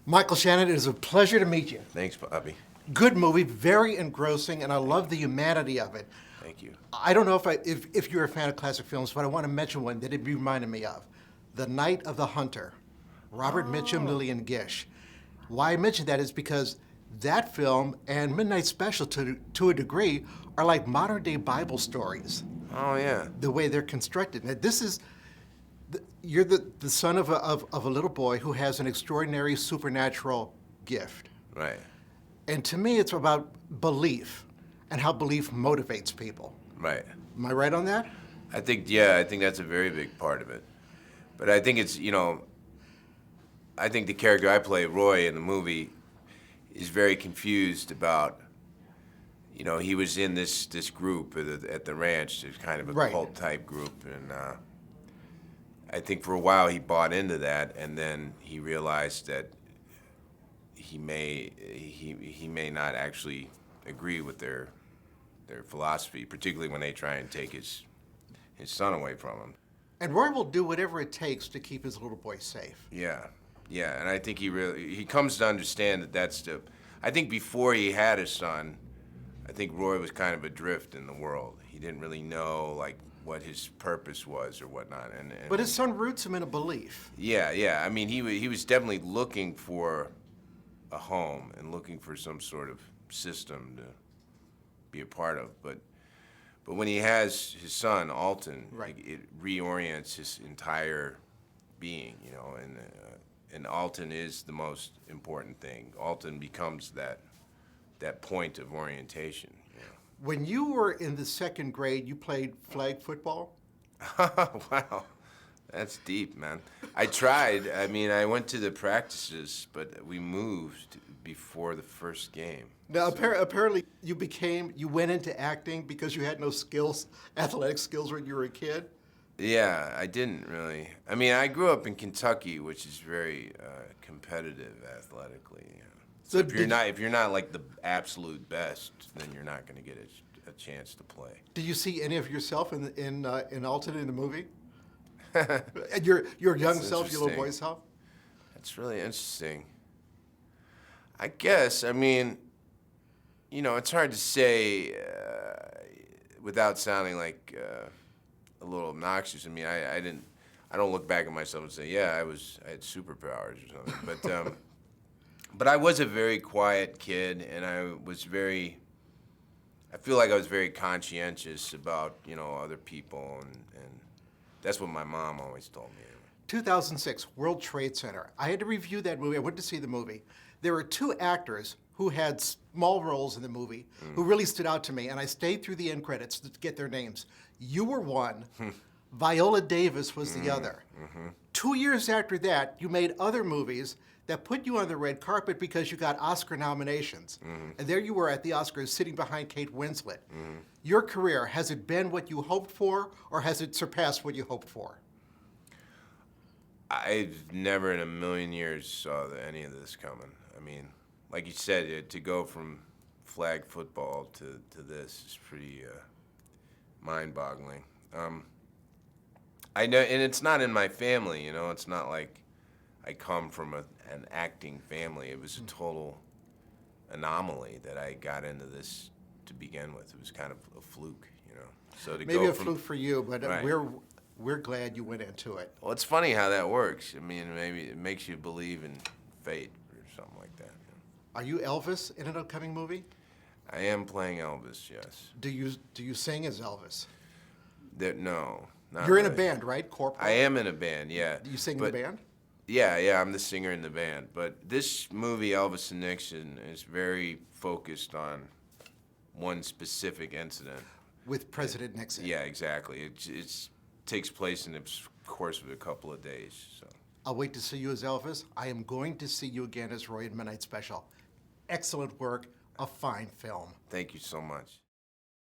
Michael Shannon, it is a pleasure to meet you. Thanks, Bobby. Good movie, very engrossing, and I love the humanity of it. Thank you. I don't know if you're a fan of classic films, but I want to mention one that it reminded me of. The Night of the Hunter, Robert Mitchum, Lillian Gish. Why I mention that is because that film and Midnight Special, to a degree, are like modern-day Bible stories. Oh, yeah. The way they're constructed. Now, you're the son of a little boy who has an extraordinary supernatural gift. Right. And to me, it's about belief and how belief motivates people. Right. Am I right on that? I think that's a very big part of it. But I think it's, I think the character I play, Roy, in the movie, is very confused about, he was in this group at the ranch. There's kind of a Right. cult-type group. And I think for a while he bought into that, and then he realized that he may not actually agree with their philosophy, particularly when they try and take his son away from him. And Roy will do whatever it takes to keep his little boy safe. Yeah, and I think he comes to understand that I think before he had his son, I think Roy was kind of adrift in the world. He didn't really know what his purpose was or whatnot. But his son roots him in a belief. Yeah. I mean, he was definitely looking for a home and looking for some sort of system to be a part of. But when he has his son, Alton, Right. it reorients his entire being, and Alton is the most important thing. Alton becomes that point of orientation. When you were in the second grade, you played flag football? Wow. That's deep, man. I tried. I mean, I went to the practices, but we moved before the first game. Now, apparently you went into acting because you had no athletic skills when you were a kid? Yeah, I didn't really. I mean, I grew up in Kentucky, which is very competitive athletically. So if you're not like the absolute best, then you're not going to get a chance to play. Did you see any of yourself in Alton in the movie? And your young self, your little boy self? That's really interesting. I guess, I mean, it's hard to say without sounding like a little obnoxious. I mean, I don't look back at myself and say, yeah, I had superpowers or something. But I was a very quiet kid, and I feel like I was very conscientious about, other people, and that's what my mom always told me. 2006, World Trade Center. I had to review that movie. I went to see the movie. There were two actors who had small roles in the movie who really stood out to me, and I stayed through the end credits to get their names. You were one. Viola Davis was the other. 2 years after that, you made other movies that put you on the red carpet because you got Oscar nominations. And there you were at the Oscars sitting behind Kate Winslet. Your career, has it been what you hoped for, or has it surpassed what you hoped for? I've never in a million years saw any of this coming. I mean, like you said, to go from flag football to this is pretty mind-boggling. I know, and it's not in my family, it's not like I come from an acting family. It was a total anomaly that I got into this to begin with. It was kind of a fluke, So to Maybe a fluke for you, but Right. we're glad you went into it. Well, it's funny how that works. I mean, maybe it makes you believe in fate or something like that. Are you Elvis in an upcoming movie? I am playing Elvis, yes. Do you sing as Elvis? No, not You're in a really. band, right? Corporal? I am in a band, yeah. Do you sing But- in the band? Yeah, I'm the singer in the band. But this movie, Elvis and Nixon, is very focused on one specific incident. With President Nixon? Yeah, exactly. It takes place in the course of a couple of days. So I'll wait to see you as Elvis. I am going to see you again as Roy in Midnight Special. Excellent work, a fine film. thank you so much.